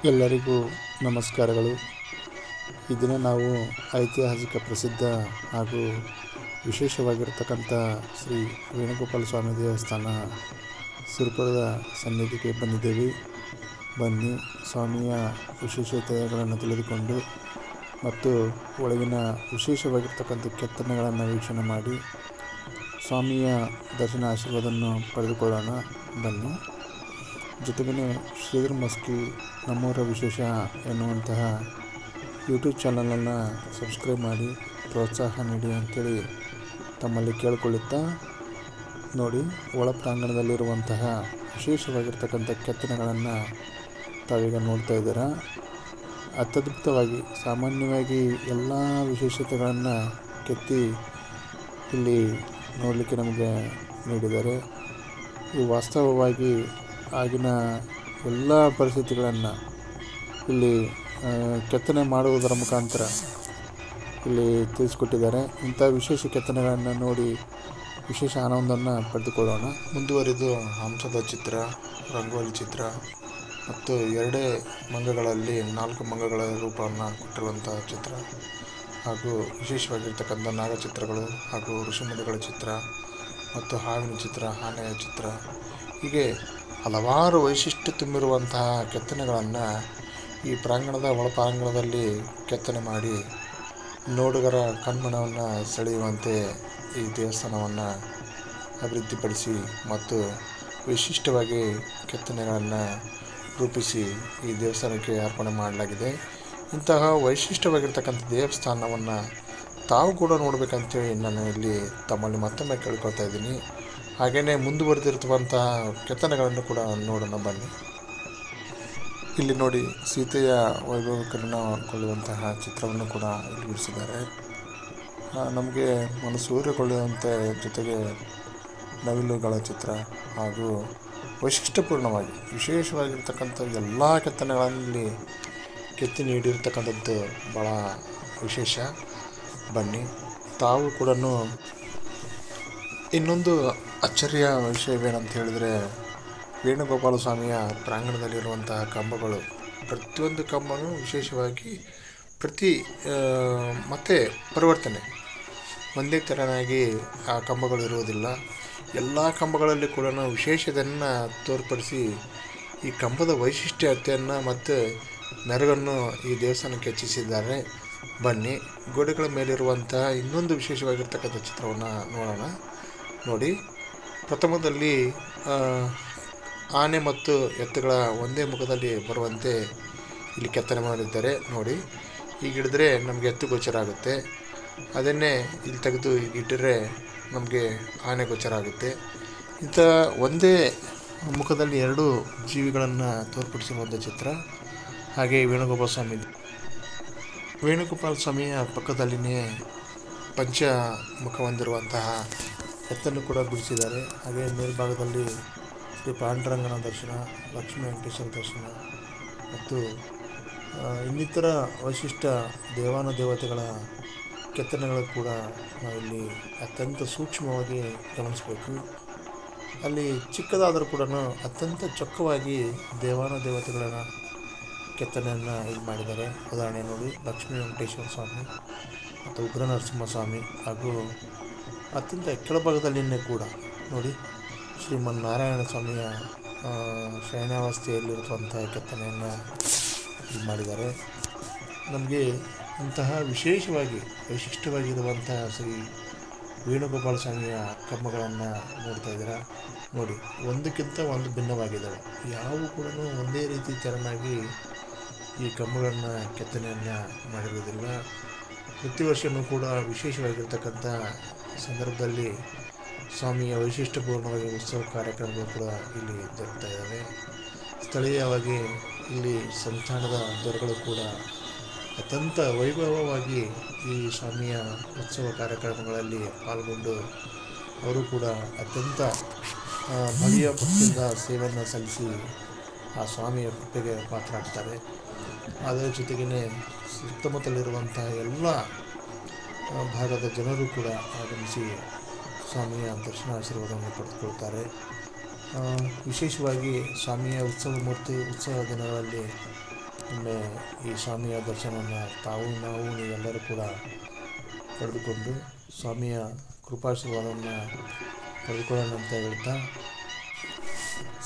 ಎಲ್ಲರಿಗೂ ನಮಸ್ಕಾರಗಳು. ಈ ದಿನ ನಾವು ಐತಿಹಾಸಿಕ ಪ್ರಸಿದ್ಧ ಹಾಗೂ ವಿಶೇಷವಾಗಿರ್ತಕ್ಕಂಥ ಶ್ರೀ ವೇಣುಗೋಪಾಲ ಸ್ವಾಮಿ ದೇವಸ್ಥಾನ ಸುರಪುರದ ಸನ್ನಿಧಿಗೆ ಬಂದಿದ್ದೇವೆ. ಬನ್ನಿ, ಸ್ವಾಮಿಯ ವಿಶೇಷತೆಗಳನ್ನು ತಿಳಿದುಕೊಂಡು ಮತ್ತು ಒಳಗಿನ ವಿಶೇಷವಾಗಿರ್ತಕ್ಕಂಥ ಕೆತ್ತನೆಗಳನ್ನು ವೀಕ್ಷಣೆ ಮಾಡಿ ಸ್ವಾಮಿಯ ದರ್ಶನ ಆಶೀರ್ವಾದವನ್ನು ಪಡೆದುಕೊಳ್ಳೋಣ. ಬನ್ನಿ. ಜೊತೆಗೇ ಶ್ರೀಧರ್ ಮಸ್ಕಿ ನಮ್ಮೂರ ವಿಶೇಷ ಎನ್ನುವಂತಹ ಯೂಟ್ಯೂಬ್ ಚಾನಲನ್ನು ಸಬ್ಸ್ಕ್ರೈಬ್ ಮಾಡಿ ಪ್ರೋತ್ಸಾಹ ನೀಡಿ ಅಂಥೇಳಿ ತಮ್ಮಲ್ಲಿ ಕೇಳಿಕೊಳ್ಳುತ್ತಾ, ನೋಡಿ, ಒಳ ಪ್ರಾಂಗಣದಲ್ಲಿರುವಂತಹ ವಿಶೇಷವಾಗಿರ್ತಕ್ಕಂಥ ಕೆತ್ತನೆಗಳನ್ನು ತಾವೀಗ ನೋಡ್ತಾ ಇದ್ದೀರಾ. ಅತ್ಯದ್ಭುತವಾಗಿ ಸಾಮಾನ್ಯವಾಗಿ ಎಲ್ಲ ವಿಶೇಷತೆಗಳನ್ನು ಕೆತ್ತಿ ಇಲ್ಲಿ ನೋಡಲಿಕ್ಕೆ ನಮಗೆ ನೀಡಿದ್ದಾರೆ. ಈ ವಾಸ್ತವವಾಗಿ ಆಗಿನ ಎಲ್ಲ ಪರಿಸ್ಥಿತಿಗಳನ್ನು ಇಲ್ಲಿ ಕೆತ್ತನೆ ಮಾಡುವುದರ ಮುಖಾಂತರ ಇಲ್ಲಿ ತಿಳಿಸಿಕೊಟ್ಟಿದ್ದಾರೆ. ಇಂಥ ವಿಶೇಷ ಕೆತ್ತನೆಗಳನ್ನು ನೋಡಿ ವಿಶೇಷ ಆನಂದವನ್ನು ಪಡೆದುಕೊಳ್ಳೋಣ. ಮುಂದುವರಿದು ಹಂಸದ ಚಿತ್ರ, ರಂಗೋಲಿ ಚಿತ್ರ ಮತ್ತು 2 ಮಂಗಗಳಲ್ಲಿ 4 ಮಂಗಗಳ ರೂಪವನ್ನು ಕೊಟ್ಟಿರುವಂತಹ ಚಿತ್ರ ಹಾಗೂ ವಿಶೇಷವಾಗಿರ್ತಕ್ಕಂಥ ನಾಗಚಿತ್ರಗಳು ಹಾಗೂ ಋಷಿಮುನಿಗಳ ಚಿತ್ರ ಮತ್ತು ಹಾವಿನ ಚಿತ್ರ, ಆನೆಯ ಚಿತ್ರ, ಹೀಗೆ ಹಲವಾರು ವೈಶಿಷ್ಟ್ಯ ತುಂಬಿರುವಂತಹ ಕೆತ್ತನೆಗಳನ್ನು ಈ ಪ್ರಾಂಗಣದ ಒಳಪ್ರಾಂಗಣದಲ್ಲಿ ಕೆತ್ತನೆ ಮಾಡಿ ನೋಡುಗರ ಕಣ್ಮನವನ್ನು ಸೆಳೆಯುವಂತೆ ಈ ದೇವಸ್ಥಾನವನ್ನು ಅಭಿವೃದ್ಧಿಪಡಿಸಿ ಮತ್ತು ವಿಶಿಷ್ಟವಾಗಿ ಕೆತ್ತನೆಗಳನ್ನು ರೂಪಿಸಿ ಈ ದೇವಸ್ಥಾನಕ್ಕೆ ಅರ್ಪಣೆ ಮಾಡಲಾಗಿದೆ. ಇಂತಹ ವೈಶಿಷ್ಟ್ಯವಾಗಿರ್ತಕ್ಕಂಥ ದೇವಸ್ಥಾನವನ್ನು ತಾವು ಕೂಡ ನೋಡಬೇಕಂತೇಳಿ ನಾನು ಇಲ್ಲಿ ತಮ್ಮಲ್ಲಿ ಮತ್ತೊಮ್ಮೆ ಕೇಳ್ಕೊಳ್ತಾ ಇದ್ದೀನಿ. ಹಾಗೆಯೇ ಮುಂದುವರೆದಿರುವಂತಹ ಕೆತ್ತನೆಗಳನ್ನು ಕೂಡ ನೋಡೋಣ ಬನ್ನಿ. ಇಲ್ಲಿ ನೋಡಿ, ಸೀತೆಯ ವೈಭವೀಕರಣಗೊಳ್ಳುವಂತಹ ಚಿತ್ರವನ್ನು ಕೂಡ ಇಲ್ಲಿ ಬಿಡಿಸಿದ್ದಾರೆ. ನಮಗೆ ಮನಸೂರೆಗೊಳ್ಳುವಂತೆ ಜೊತೆಗೆ ನವಿಲುಗಳ ಚಿತ್ರ ಹಾಗೂ ವೈಶಿಷ್ಟ್ಯಪೂರ್ಣವಾಗಿ ವಿಶೇಷವಾಗಿರ್ತಕ್ಕಂಥ ಎಲ್ಲ ಕೆತ್ತನೆಗಳಲ್ಲಿ ಕೆತ್ತಿ ನೀಡಿರ್ತಕ್ಕಂಥದ್ದು ಭಾಳ ವಿಶೇಷ. ಬನ್ನಿ, ತಾವು ಕೂಡ. ಇನ್ನೊಂದು ಅಚ್ಚರಿಯ ವಿಷಯವೇನಂತ ಹೇಳಿದರೆ, ವೇಣುಗೋಪಾಲ ಸ್ವಾಮಿಯ ಪ್ರಾಂಗಣದಲ್ಲಿರುವಂತಹ ಕಂಬಗಳು, ಪ್ರತಿಯೊಂದು ಕಂಬನೂ ವಿಶೇಷವಾಗಿ ಮತ್ತೆ ಪರಿವರ್ತನೆ ಒಂದೇ ಥರನಾಗಿ ಆ ಕಂಬಗಳು ಇರುವುದಿಲ್ಲ. ಎಲ್ಲ ಕಂಬಗಳಲ್ಲಿ ಕೂಡ ವಿಶೇಷತೆಯನ್ನು ತೋರ್ಪಡಿಸಿ ಈ ಕಂಬದ ವೈಶಿಷ್ಟ್ಯತೆಯನ್ನು ಮತ್ತು ಮೆರುಗನ್ನು ಈ ದೇವಸ್ಥಾನಕ್ಕೆ ಹೆಚ್ಚಿಸಿದ್ದಾರೆ. ಬನ್ನಿ, ಗೋಡೆಗಳ ಮೇಲಿರುವಂತಹ ಇನ್ನೊಂದು ವಿಶೇಷವಾಗಿರ್ತಕ್ಕಂಥ ಚಿತ್ರವನ್ನು ನೋಡೋಣ. ನೋಡಿ, ಪ್ರಥಮದಲ್ಲಿ ಆನೆ ಮತ್ತು ಎತ್ತುಗಳ ಒಂದೇ ಮುಖದಲ್ಲಿ ಬರುವಂತೆ ಇಲ್ಲಿ ಕೆತ್ತನೆ ಮಾಡಿದ್ದಾರೆ. ನೋಡಿ, ಈಗ ಹಿಡಿದ್ರೆ ನಮಗೆ ಎತ್ತು ಗೋಚರ ಆಗುತ್ತೆ, ಅದನ್ನೇ ಇಲ್ಲಿ ತೆಗೆದು ಈಗ ಇಟ್ಟರೆ ನಮಗೆ ಆನೆ ಗೋಚರ ಆಗುತ್ತೆ. ಇಂಥ ಒಂದೇ ಮುಖದಲ್ಲಿ 2 ಜೀವಿಗಳನ್ನು ತೋರ್ಪಡಿಸಿರುವಂಥ ಚಿತ್ರ. ಹಾಗೆ ವೇಣುಗೋಪಾಲ ಸ್ವಾಮಿಯ ಪಕ್ಕದಲ್ಲಿಯೇ ಪಂಚಮುಖ ಹೊಂದಿರುವಂತಹ ಎತ್ತನ್ನು ಕೂಡ ಬಿಡಿಸಿದ್ದಾರೆ. ಹಾಗೆ ಮೇಲ್ಭಾಗದಲ್ಲಿ ಶ್ರೀ ಪಾಂಡುರಂಗನ ದರ್ಶನ, ಲಕ್ಷ್ಮೀ ವೆಂಕಟೇಶ್ವರ ದರ್ಶನ ಮತ್ತು ಇನ್ನಿತರ ವೈಶಿಷ್ಟ್ಯ ದೇವಾನುದೇವತೆಗಳ ಕೆತ್ತನೆಗಳು ಕೂಡ ನಾವಿಲ್ಲಿ ಅತ್ಯಂತ ಸೂಕ್ಷ್ಮವಾಗಿ ಗಮನಿಸಬೇಕು. ಅಲ್ಲಿ ಚಿಕ್ಕದಾದರೂ ಕೂಡ ಅತ್ಯಂತ ಚೊಕ್ಕವಾಗಿ ದೇವಾನುದೇವತೆಗಳ ಕೆತ್ತನೆಯನ್ನು ಇದು ಮಾಡಿದ್ದಾರೆ. ಉದಾಹರಣೆ ನೋಡಿ, ಲಕ್ಷ್ಮೀ ವೆಂಕಟೇಶ್ವರ ಸ್ವಾಮಿ ಮತ್ತು ಉಗ್ರ ನರಸಿಂಹಸ್ವಾಮಿ ಹಾಗೂ ಅತ್ಯಂತ ಕೆಳಭಾಗದಲ್ಲಿಯೇ ಕೂಡ ನೋಡಿ ಶ್ರೀಮನ್ನಾರಾಯಣ ಸ್ವಾಮಿಯ ಶಯನಾವಸ್ಥೆಯಲ್ಲಿರುವಂತಹ ಕೆತ್ತನೆಯನ್ನು ಇದು ಮಾಡಿದ್ದಾರೆ. ನಮಗೆ ಇಂತಹ ವಿಶೇಷವಾಗಿ ವೈಶಿಷ್ಟ್ಯವಾಗಿರುವಂತಹ ಶ್ರೀ ವೇಣುಗೋಪಾಲ ಸ್ವಾಮಿಯ ಕಂಬಗಳನ್ನು ನೋಡ್ತಾ ಇದ್ದೀರಾ. ನೋಡಿ, ಒಂದಕ್ಕಿಂತ ಒಂದು ಭಿನ್ನವಾಗಿದ್ದಾವೆ. ಯಾವುವು ಕೂಡ ಒಂದೇ ರೀತಿ ತೆರನಾಗಿ ಈ ಕಂಬಗಳನ್ನು ಕೆತ್ತನೆಯನ್ನು ಮಾಡಿರುವುದಿಲ್ಲ. ಪ್ರತಿ ವರ್ಷವೂ ಕೂಡ ವಿಶೇಷವಾಗಿರ್ತಕ್ಕಂಥ ಸಂದರ್ಭದಲ್ಲಿ ಸ್ವಾಮಿಯ ವೈಶಿಷ್ಟ್ಯಪೂರ್ಣವಾಗಿ ಉತ್ಸವ ಕಾರ್ಯಕ್ರಮಗಳು ಕೂಡ ಇಲ್ಲಿ ಜರುಗ್ತಾ ಇದ್ದಾವೆ. ಸ್ಥಳೀಯವಾಗಿ ಇಲ್ಲಿ ಸಂಸ್ಥಾನದ ದೊರೆಗಳು ಕೂಡ ಅತ್ಯಂತ ವೈಭವವಾಗಿ ಈ ಸ್ವಾಮಿಯ ಉತ್ಸವ ಕಾರ್ಯಕ್ರಮಗಳಲ್ಲಿ ಪಾಲ್ಗೊಂಡು ಅವರು ಕೂಡ ಅತ್ಯಂತ ಭವ್ಯ ಭಕ್ತಿಯಿಂದ ಸೇವೆಯನ್ನು ಸಲ್ಲಿಸಿ ಆ ಸ್ವಾಮಿಯ ಕೃಪೆಗೆ ಪಾತ್ರರಾಗ್ತಾರೆ. ಅದರ ಜೊತೆಗೇ ಸುತ್ತಮುತ್ತಲಿರುವಂಥ ಎಲ್ಲ ಭಾಗದ ಜನರು ಕೂಡ ಆಗಮಿಸಿ ಸ್ವಾಮಿಯ ದರ್ಶನ ಆಶೀರ್ವಾದವನ್ನು ಪಡೆದುಕೊಳ್ತಾರೆ. ವಿಶೇಷವಾಗಿ ಸ್ವಾಮಿಯ ಉತ್ಸವ ದಿನಗಳಲ್ಲಿ ಒಮ್ಮೆ ಈ ಸ್ವಾಮಿಯ ದರ್ಶನವನ್ನು ನಾವು ನೀವೆಲ್ಲರೂ ಕೂಡ ಪಡೆದುಕೊಂಡು ಸ್ವಾಮಿಯ ಕೃಪಾಶೀರ್ವಾದವನ್ನು ಪಡೆದುಕೊಳ್ಳೋಣ ಅಂತ ಹೇಳ್ತಾ,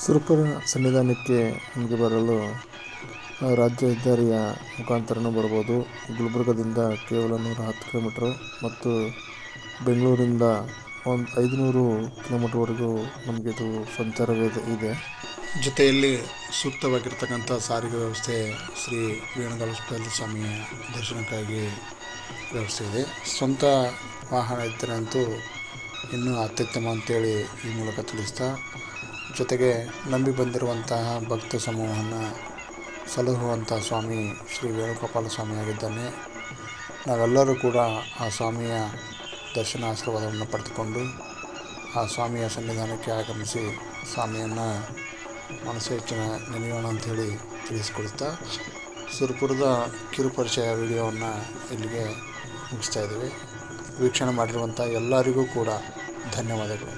ಸುರಪುರ ಸನ್ನಿಧಾನಕ್ಕೆ ನಮಗೆ ಬರಲು ರಾಜ್ಯ ಹೆದ್ದಾರಿಯ ಮುಖಾಂತರನೂ ಬರ್ಬೋದು. ಗುಲ್ಬರ್ಗದಿಂದ ಕೇವಲ 110 ಕಿಲೋಮೀಟ್ರು ಮತ್ತು ಬೆಂಗಳೂರಿಂದ ಒಂದು 500 ಕಿಲೋಮೀಟ್ರ್ವರೆಗೂ ನಮಗಿದು ಸಂಚಾರವಿದೆ. ಜೊತೆಯಲ್ಲಿ ಸೂಕ್ತವಾಗಿರ್ತಕ್ಕಂಥ ಸಾರಿಗೆ ವ್ಯವಸ್ಥೆ ಶ್ರೀ ವೇಣುಗೋಪಾಲ ಸ್ವಾಮಿಯ ದರ್ಶನಕ್ಕಾಗಿ ವ್ಯವಸ್ಥೆ ಇದೆ. ಸ್ವಂತ ವಾಹನ ಇದ್ದರೆ ಅಂತೂ ಇನ್ನೂ ಅತ್ಯುತ್ತಮ ಅಂತೇಳಿ ಈ ಮೂಲಕ ತಿಳಿಸ್ತಾ, ಜೊತೆಗೆ ನಂಬಿ ಬಂದಿರುವಂತಹ ಭಕ್ತ ಸಮೂಹವನ್ನು ಸಲಹುವಂಥ ಸ್ವಾಮಿ ಶ್ರೀ ವೇಣುಗೋಪಾಲ ಸ್ವಾಮಿಯಾಗಿದ್ದಾನೆ. ನಾವೆಲ್ಲರೂ ಕೂಡ ಆ ಸ್ವಾಮಿಯ ದರ್ಶನ ಆಶೀರ್ವಾದವನ್ನು ಪಡೆದುಕೊಂಡು ಆ ಸ್ವಾಮಿಯ ಸನ್ನಿಧಾನಕ್ಕೆ ಆಗಮಿಸಿ ಸ್ವಾಮಿಯನ್ನು ಮನಸ್ಸು ಹೆಚ್ಚಿನ ನೆನೆಯೋಣ ಅಂಥೇಳಿ ತಿಳಿಸ್ಕೊಳ್ತಾ, ಸುರಪುರದ ಕಿರುಪರಿಚಯ ವಿಡಿಯೋವನ್ನು ಇಲ್ಲಿಗೆ ಮುಗಿಸ್ತಾ ಇದ್ದೀವಿ. ವೀಕ್ಷಣೆ ಮಾಡಿರುವಂಥ ಎಲ್ಲರಿಗೂ ಕೂಡ ಧನ್ಯವಾದಗಳು.